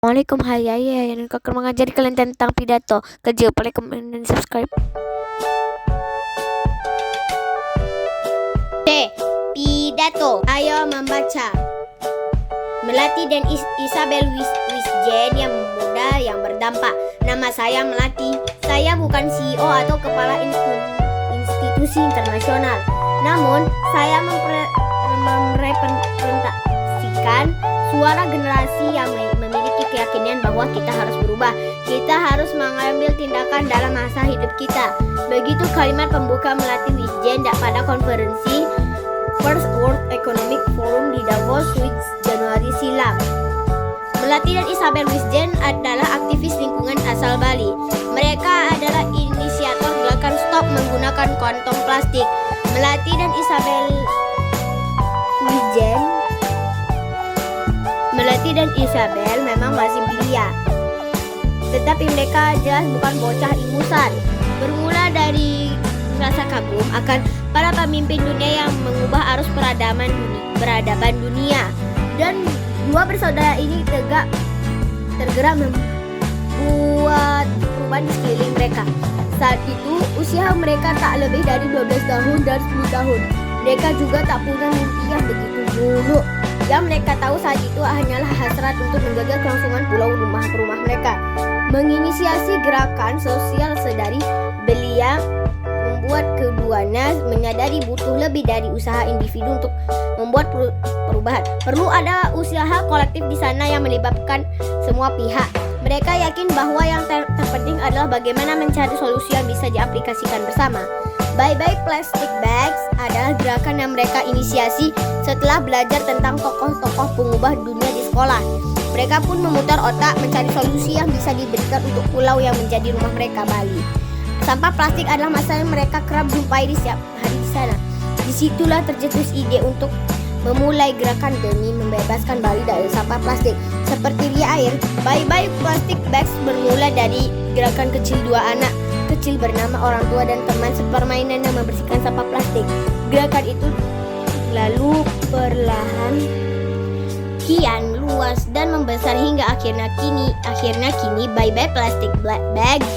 Assalamualaikum, hai ayah yang akan mengajari kalian tentang pidato. Kerja, like, comment, dan subscribe. Pidato. Ayo membaca. Melati dan Isabel Wisjen yang muda yang berdampak. Nama saya Melati. Saya bukan CEO atau kepala institusi internasional. Namun, saya merepresentasikan suara generasi yang memiliki keyakinan bahwa kita harus berubah. Kita harus mengambil tindakan dalam masa hidup kita. Begitu kalimat pembuka Melati Wisjen pada konferensi First World Economic Forum di Davos, Swiss, Januari silam. Melati dan Isabel Wisjen adalah aktivis lingkungan asal Bali. Mereka adalah inisiator gerakan stop menggunakan kantong plastik. Melati dan Isabel memang masih belia, tetapi mereka jelas bukan bocah ingusan. Bermula dari rasa kagum akan para pemimpin dunia yang mengubah arus peradaban dunia, dan dua bersaudara ini tergerak membuat perubahan di sekeliling mereka. Saat itu usia mereka tak lebih dari 12 tahun dan 10 tahun. Mereka juga tak punya mimpi yang begitu muluk. Yang mereka tahu saat itu hanyalah hasrat untuk menjaga kelangsungan pulau rumah mereka. Menginisiasi gerakan sosial sedari belia membuat keduanya menyadari butuh lebih dari usaha individu untuk membuat perubahan. Perlu ada usaha kolektif di sana yang melibatkan semua pihak. Mereka yakin bahwa yang terpenting adalah bagaimana mencari solusi yang bisa diaplikasikan bersama. Bye Bye Plastic Bags adalah gerakan yang mereka inisiasi setelah belajar tentang tokoh-tokoh pengubah dunia di sekolah. Mereka pun memutar otak mencari solusi yang bisa diberikan untuk pulau yang menjadi rumah mereka, Bali. Sampah plastik adalah masalah yang mereka kerap jumpai di setiap hari di sana. Disitulah tercetus ide untuk memulai gerakan demi membebaskan Bali dari sampah plastik. Seperti di air, Bye Bye Plastic Bags bermula dari gerakan kecil dua anak kecil bernama orang tua dan teman sepermainan yang membersihkan sampah plastik. Gerakan itu lalu perlahan kian luas dan membesar hingga akhirnya kini Bye Bye Plastic Bags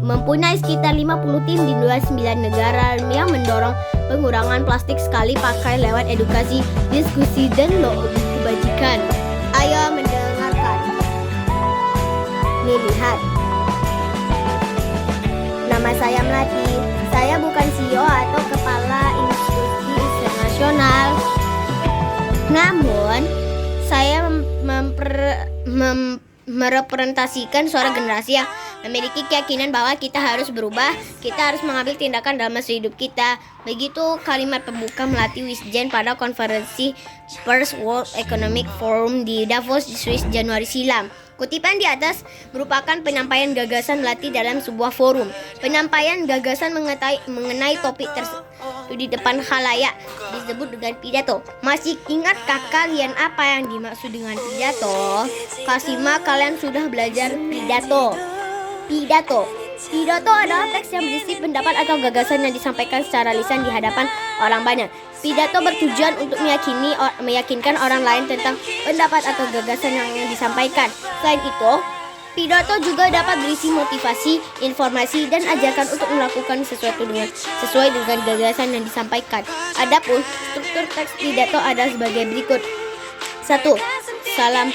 mempunyai sekitar 50 tim di 29 negara yang mendorong pengurangan plastik sekali pakai lewat edukasi, diskusi, dan lobby kebajikan. Ayo mendengarkan. Nih, lihat. Nama saya Melati. Saya bukan CEO atau kepala institusi internasional. Namun, saya merepresentasikan suara generasi yang memiliki keyakinan bahwa kita harus berubah, kita harus mengambil tindakan dalam masa hidup kita. Begitu kalimat pembuka Melati Wisjen pada konferensi First World Economic Forum di Davos, Swiss, Januari silam. Kutipan di atas merupakan penyampaian gagasan Melati dalam sebuah forum. Penyampaian gagasan mengenai topik tersebut di depan khalayak disebut dengan pidato. Masih ingatkah kalian apa yang dimaksud dengan pidato? Kasima, kalian sudah belajar pidato. Pidato adalah teks yang berisi pendapat atau gagasan yang disampaikan secara lisan di hadapan orang banyak. Pidato bertujuan untuk meyakinkan orang lain tentang pendapat atau gagasan yang disampaikan. Selain itu, pidato juga dapat berisi motivasi, informasi, dan ajakan untuk melakukan sesuai dengan gagasan yang disampaikan. Adapun struktur teks pidato adalah sebagai berikut. 1. Salam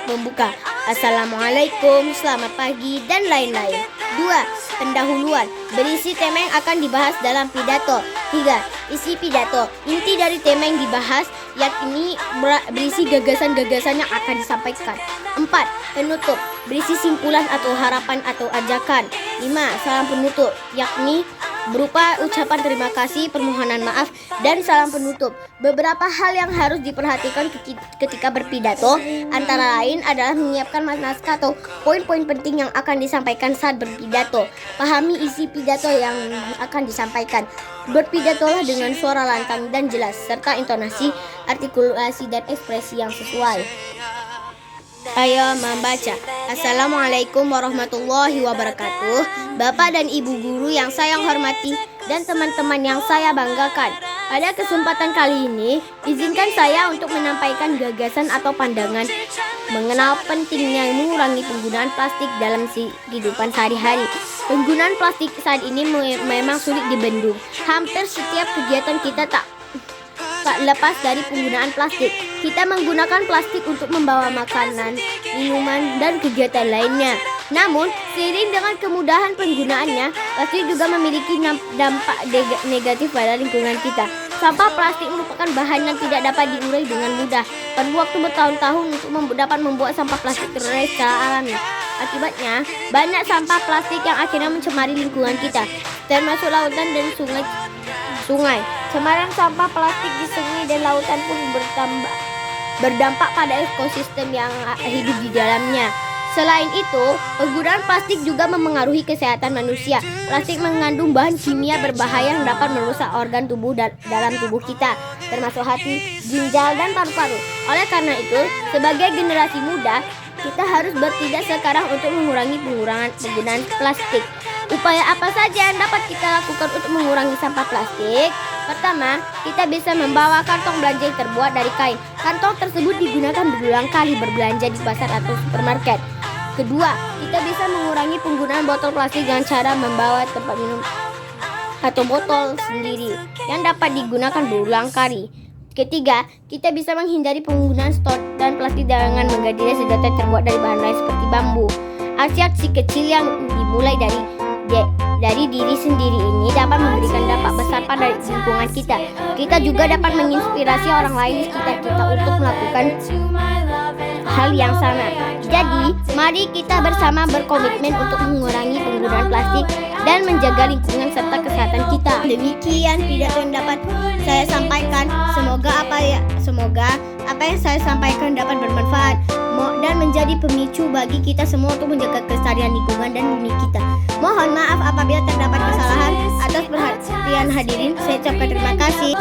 pembuka. Assalamualaikum, selamat pagi, dan lain-lain. 2. Pendahuluan, berisi tema yang akan dibahas dalam pidato. 3. Isi pidato, inti dari tema yang dibahas, yakni berisi gagasan-gagasan yang akan disampaikan. 4. Penutup, berisi simpulan atau harapan atau ajakan. 5. Salam penutup, yakni berupa ucapan terima kasih, permohonan maaf, dan salam penutup. Beberapa hal yang harus diperhatikan ketika berpidato antara lain adalah menyiapkan naskah atau poin-poin penting yang akan disampaikan saat berpidato. Pahami isi pidato yang akan disampaikan. Berpidatolah dengan suara lantang dan jelas serta intonasi, artikulasi, dan ekspresi yang sesuai. Ayo membaca. Assalamualaikum warahmatullahi wabarakatuh. Bapak dan Ibu guru yang saya hormati dan teman-teman yang saya banggakan. Pada kesempatan kali ini, izinkan saya untuk menyampaikan gagasan atau pandangan mengenal pentingnya mengurangi penggunaan plastik dalam kehidupan sehari-hari. Penggunaan plastik saat ini memang sulit dibendung. Hampir setiap kegiatan kita tak lepas dari penggunaan plastik. Kita menggunakan plastik untuk membawa makanan, minuman, dan kegiatan lainnya. Namun, seiring dengan kemudahan penggunaannya, plastik juga memiliki dampak negatif pada lingkungan kita. Sampah plastik merupakan bahan yang tidak dapat diurai dengan mudah. Perlu waktu bertahun-tahun untuk dapat membuat sampah plastik terurai secara alami. Akibatnya, banyak sampah plastik yang akhirnya mencemari lingkungan kita, termasuk lautan dan sungai. Cemaran sampah plastik di sungai dan lautan pun berdampak pada ekosistem yang hidup di dalamnya. Selain itu, penggunaan plastik juga memengaruhi kesehatan manusia. Plastik mengandung bahan kimia berbahaya yang dapat merusak organ tubuh dalam tubuh kita, termasuk hati, ginjal, dan paru-paru. Oleh karena itu, sebagai generasi muda, kita harus bertindak sekarang untuk mengurangi penggunaan plastik. Upaya apa saja yang dapat kita lakukan untuk mengurangi sampah plastik? Pertama, kita bisa membawa kantong belanja yang terbuat dari kain. Kantong tersebut digunakan berulang kali berbelanja di pasar atau supermarket. Kedua, kita bisa mengurangi penggunaan botol plastik dengan cara membawa tempat minum atau botol sendiri yang dapat digunakan berulang kali. Ketiga, kita bisa menghindari penggunaan sedotan plastik dengan menggantinya sedotan terbuat dari bahan lain seperti bambu. Aksi-aksi kecil yang dimulai dari diri sendiri ini dapat memberikan dampak besar pada lingkungan kita. Kita juga dapat menginspirasi orang lain di sekitar kita untuk melakukan hal yang sama. Jadi, mari kita bersama berkomitmen untuk mengurangi penggunaan plastik dan menjaga lingkungan serta kesehatan kita. Demikian pidato yang dapat saya sampaikan. Semoga apa yang saya sampaikan dapat bermanfaat dan menjadi pemicu bagi kita semua untuk menjaga kelestarian lingkungan dan bumi kita. Mohon maaf apabila terdapat kesalahan. Atas perhatian hadirin, saya ucapkan terima kasih.